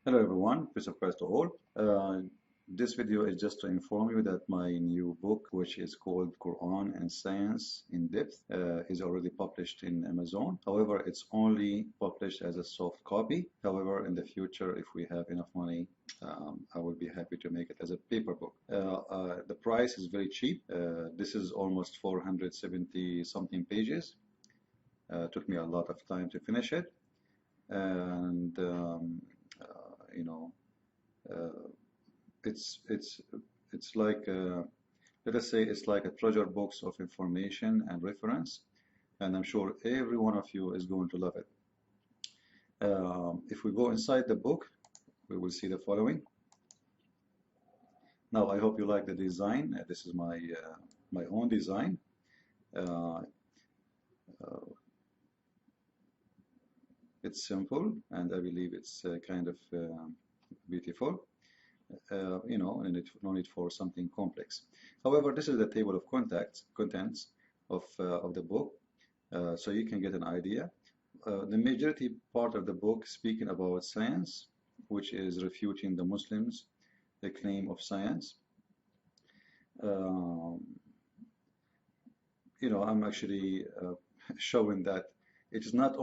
Hello everyone, peace of Christ to all. This video is just to inform you that my new book, which is called Quran and Science in Depth, is already published in Amazon. However, it's only published as a soft copy. However, in the future, if we have enough money, I will be happy to make it as a paper book. The price is very cheap. This is almost 470 something pages. Took me a lot of time to finish it. And you know, uh, it's like let us say it's like a treasure box of information and reference, and I'm sure every one of you is going to love it. If we go inside the book, we will see the following. Now, I hope you like the design. This is my own design. Uh, uh, it's simple, and I believe it's kind of beautiful. And it's no need for something complex. However, this is the table of contents of the book, so you can get an idea. The majority part of the book speaking about science, which is refuting the Muslims, the claim of science. Um, I'm actually showing that it's not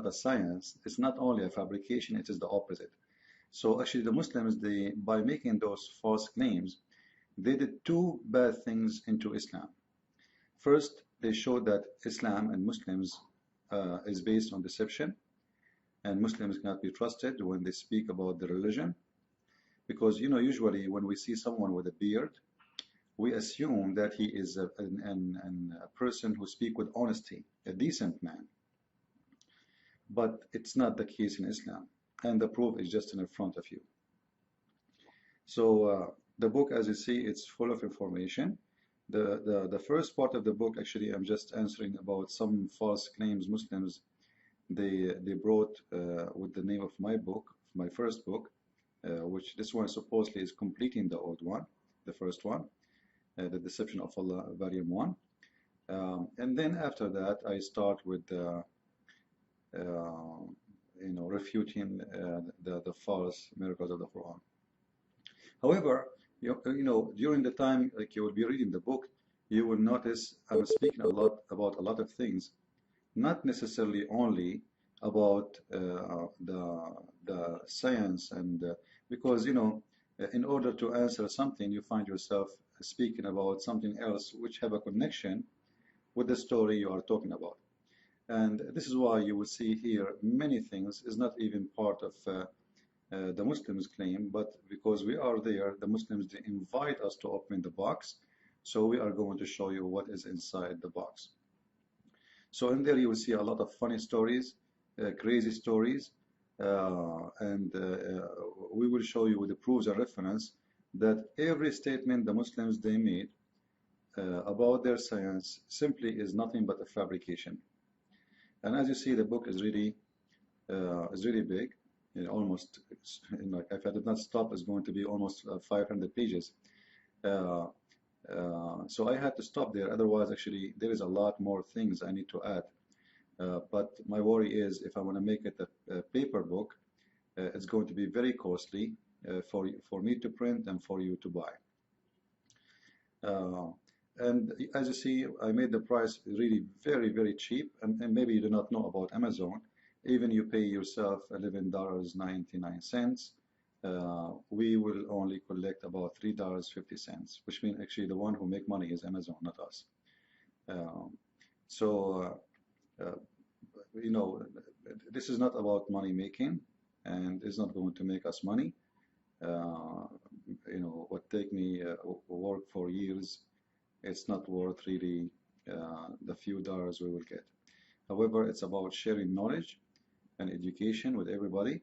a science, it's not only a fabrication, it is the opposite. So actually the Muslims, by making those false claims, they did two bad things into Islam. First, they showed that Islam and Muslims is based on deception, and Muslims cannot be trusted when they speak about the religion. Because, usually when we see someone with a beard, we assume that he is a person who speaks with honesty, a decent man. But it's not the case in Islam, and the proof is just in front of you. So the book, as you see, it's full of information. The first part of the book, actually, I'm just answering about some false claims Muslims they brought with the name of my book, my first book, which this one supposedly is completing the old one, the first one, The Deception of Allah, Volume 1. And then after that, I start with refuting the false miracles of the Quran. However, during the time like you will be reading the book, you will notice I'm speaking a lot about a lot of things, not necessarily only about the science and because in order to answer something, you find yourself speaking about something else which have a connection with the story you are talking about. And this is why you will see here many things is not even part of the Muslims claim, but because we are there, the Muslims they invite us to open the box, so we are going to show you what is inside the box. So in there you will see a lot of funny stories, crazy stories, and we will show you with the proofs and reference that every statement the Muslims they made about their science simply is nothing but a fabrication. And as you see, the book is really big. Almost, if I did not stop, it's going to be almost 500 pages. So I had to stop there. Otherwise, actually, there is a lot more things I need to add. But my worry is if I want to make it a paper book, it's going to be very costly for me to print and for you to buy. And as you see, I made the price really very, very cheap. And maybe you do not know about Amazon. Even you pay yourself $11.99, we will only collect about $3.50, which means actually the one who make money is Amazon, not us. So, this is not about money making, and it's not going to make us money. What take me work for years, it's not worth really the few dollars we will get. However, it's about sharing knowledge and education with everybody.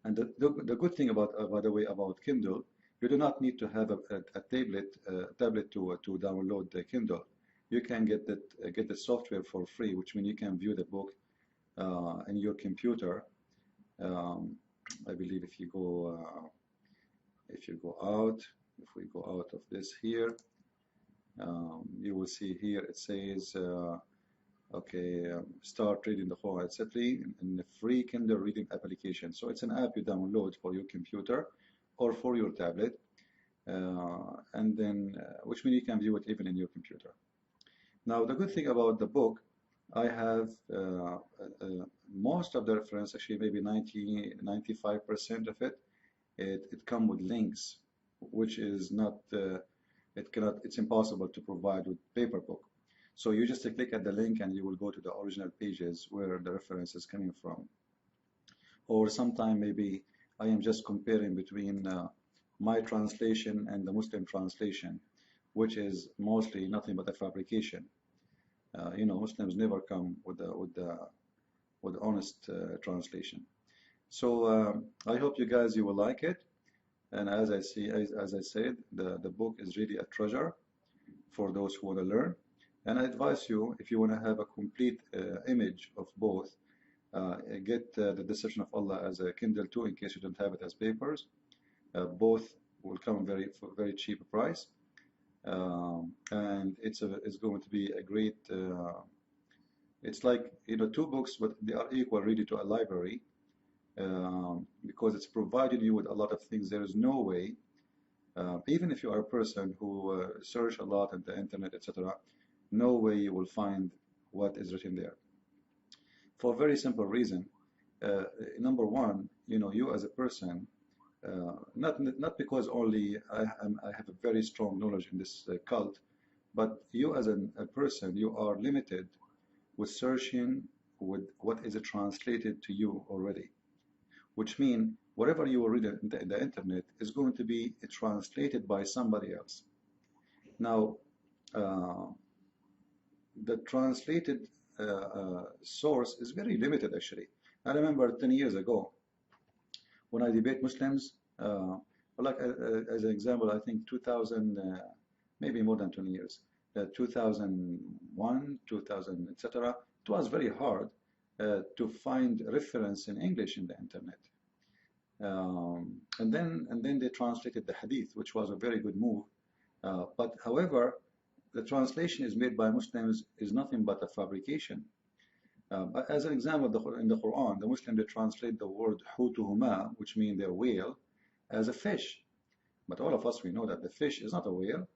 And the good thing about, by the way, about Kindle, you do not need to have a tablet to download the Kindle. You can get the software for free, which means you can view the book in your computer. I believe if you go out, if we go out of this here, you will see here it says okay, start reading the Quran, etc. in a free Kindle reading application. So it's an app you download for your computer or for your tablet, and then which means you can view it even in your computer. Now, the good thing about the book, I have most of the reference, actually maybe 95% of it, it comes with links, which is not, it's impossible to provide with paper book. So you just click at the link and you will go to the original pages where the reference is coming from. Or sometime maybe I am just comparing between my translation and the Muslim translation, which is mostly nothing but a fabrication. You know, Muslims never come with honest translation. So I hope you will like it. And as I said, the book is really a treasure for those who want to learn. And I advise you, if you want to have a complete image of both, get the Deception of Allah as a Kindle too, in case you don't have it as papers. Both will come for very cheap price, and it's going to be a great. It's like, you know, two books, but they are equal really to a library, because it's providing you with a lot of things. There is no way, even if you are a person who search a lot on the internet, etc., no way you will find what is written there. For a very simple reason. Number one, you know, you as a person, not because only I have a very strong knowledge in this cult, but you as a person, you are limited with searching with what is translated to you already, which means whatever you read in the internet is going to be translated by somebody else. Now, the translated source is very limited, actually. I remember 10 years ago when I debate Muslims, like as an example, I think 2000, maybe more than 20 years, 2001, 2000, etc. It was very hard to find reference in English in the internet. And then they translated the hadith, which was a very good move. But however, the translation is made by Muslims is nothing but a fabrication. As an example, in the Quran, the Muslims, they translate the word hutuhuma, which means their whale, as a fish. But all of us, we know that the fish is not a whale.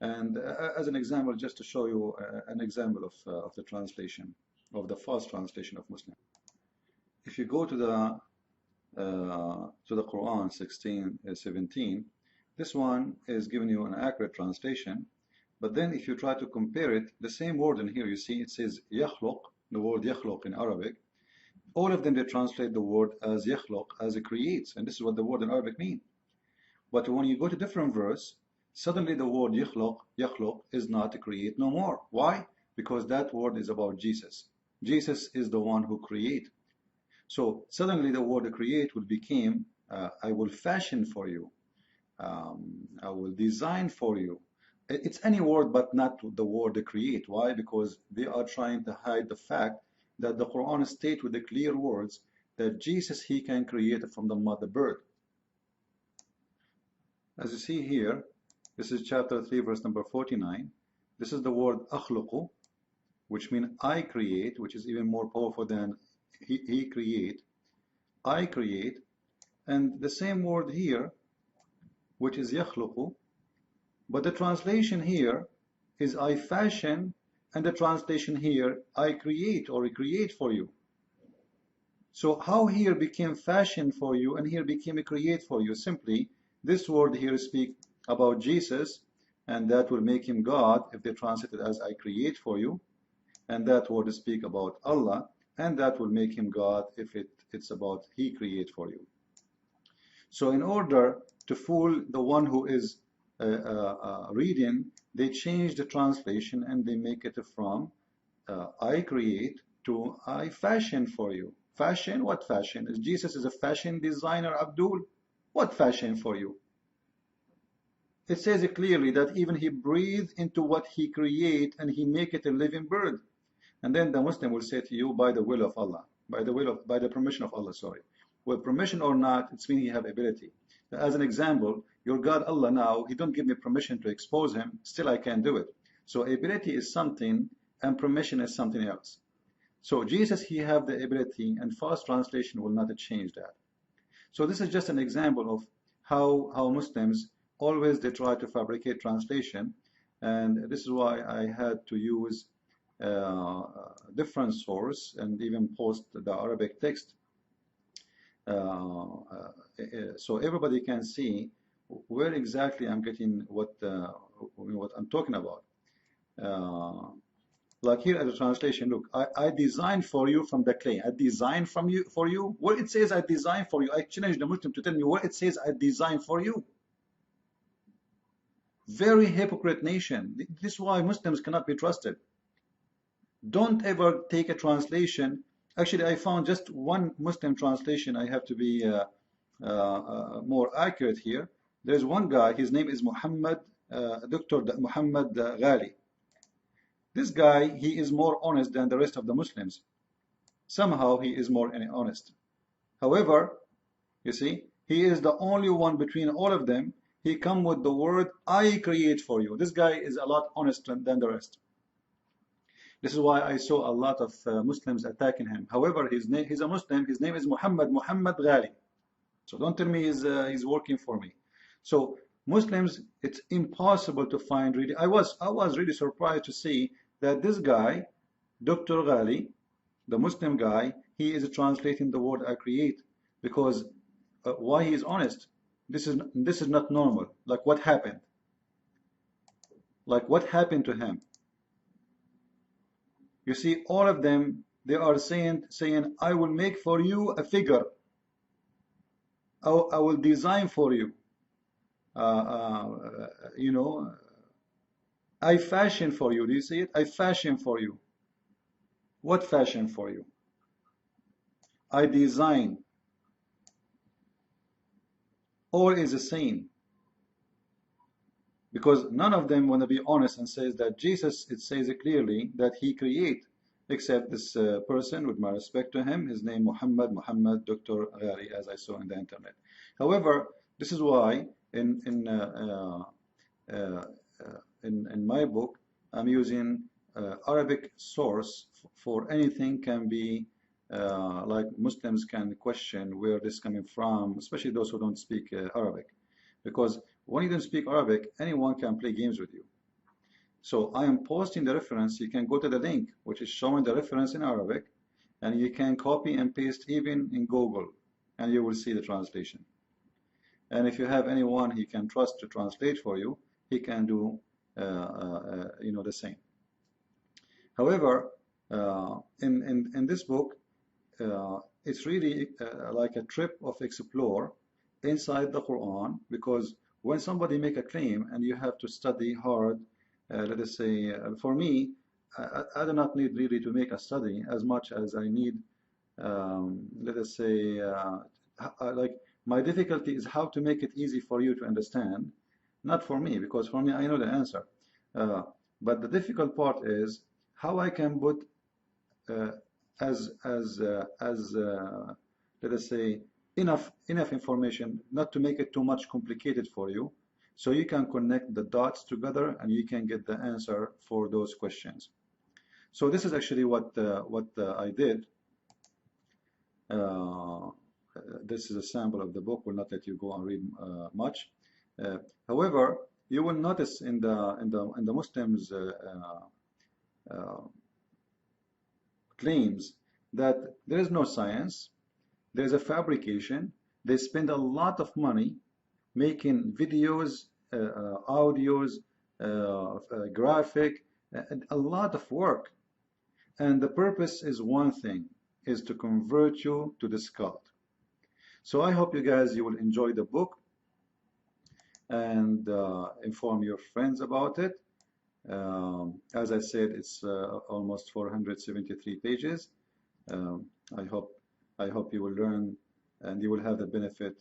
And as an example, just to show you an example of the translation, of the false translation of Muslim. If you go to the Quran 16:17, this one is giving you an accurate translation. But then if you try to compare it, the same word in here, you see it says yakhluq, the word yakhluq in Arabic. All of them, they translate the word as yakhluq, as it creates. And this is what the word in Arabic means. But when you go to different verse, suddenly the word yakhluq is not to create no more. Why? Because that word is about Jesus. Jesus is the one who create. So suddenly the word create will become, I will fashion for you. I will design for you. It's any word but not the word create. Why? Because they are trying to hide the fact that the Quran states with the clear words that Jesus, he can create from the mother bird. As you see here, this is chapter 3, verse number 49. This is the word akhluqu, which means I create, which is even more powerful than he create. I create. And the same word here, which is yakhluqu, but the translation here is I fashion, and the translation here, I create or create for you. So how here became fashion for you and here became a create for you? Simply, this word here speaks about Jesus, and that will make him God if they translate it as I create for you. And that word speak about Allah, and that will make him God if it's about he create for you. So in order to fool the one who is reading, they change the translation and they make it from I create to I fashion for you. Fashion? What fashion? Jesus is a fashion designer, Abdul. What fashion for you? It says it clearly that even he breathed into what he create and he make it a living bird. And then the Muslim will say to you, by the will of Allah, by the permission of Allah, sorry. With permission or not, it's meaning you have ability. As an example, your God Allah now, he don't give me permission to expose him, still I can do it. So ability is something and permission is something else. So Jesus, he have the ability, and false translation will not change that. So this is just an example of how Muslims always they try to fabricate translation, and this is why I had to use different source and even post the Arabic text so everybody can see where exactly I'm getting what I'm talking about. Like here at the translation, look, I designed for you from the clay. I designed for you. Where it says I designed for you, I challenge the Muslim to tell me where it says I designed for you. Very hypocrite nation. This is why Muslims cannot be trusted. Don't ever take a translation. Actually, I found just one Muslim translation. I have to be more accurate here. There's one guy, his name is Muhammad, Dr. Muhammad Ghali. This guy, he is more honest than the rest of the Muslims. Somehow he is more honest. However, you see, he is the only one between all of them. He come with the word, I create for you. This guy is a lot honest than the rest. This is why I saw a lot of Muslims attacking him. However, he's a Muslim. His name is Muhammad Ghali. So don't tell me he's working for me. So Muslims, it's impossible to find really. I was really surprised to see that this guy, Dr. Ghali, the Muslim guy, he is translating the word I create, because why he is honest. This is not normal. Like what happened? Like what happened to him? You see, all of them, they are saying, I will make for you a figure. I will design for you. You know, I fashion for you. Do you see it? I fashion for you. What fashion for you? I design. All is the same. Because none of them want to be honest and says that Jesus, it says it clearly that he create, except this person, with my respect to him, his name Muhammad Dr. Ghali, as I saw in the internet. However, this is why in my book I'm using Arabic source for anything can be like Muslims can question where this is coming from, especially those who don't speak Arabic, because when you don't speak Arabic, anyone can play games with you. So I am posting the reference. You can go to the link, which is showing the reference in Arabic, and you can copy and paste even in Google, and you will see the translation. And if you have anyone he can trust to translate for you, he can do you know, the same. However, in this book, it's really like a trip of explore inside the Quran, because when somebody make a claim and you have to study hard, let us say, for me, I do not need really to make a study as much as I need, let us say, like my difficulty is how to make it easy for you to understand, not for me, because for me I know the answer. But the difficult part is how I can put as let us say enough information, not to make it too much complicated for you, so you can connect the dots together and you can get the answer for those questions. So this is actually what I did. This is a sample of the book. Will not let you go and read much. However, you will notice in the Muslims claims that there is no science, there is a fabrication. They spend a lot of money making videos, audios, graphic, a lot of work. And the purpose is one thing, is to convert you to this cult. So I hope you guys, you will enjoy the book and inform your friends about it. As I said, it's almost 473 pages. I hope you will learn and you will have the benefit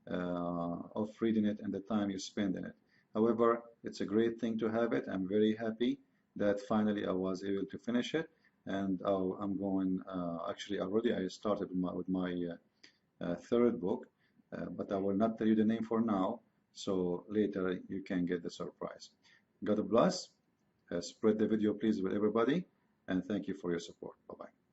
of reading it and the time you spend in it. However, it's a great thing to have it. I'm very happy that finally I was able to finish it, and I'm going. Actually, already I started with my third book, but I will not tell you the name for now. So later you can get the surprise. God bless. Spread the video, please, with everybody. and thank you for your support. Bye-bye.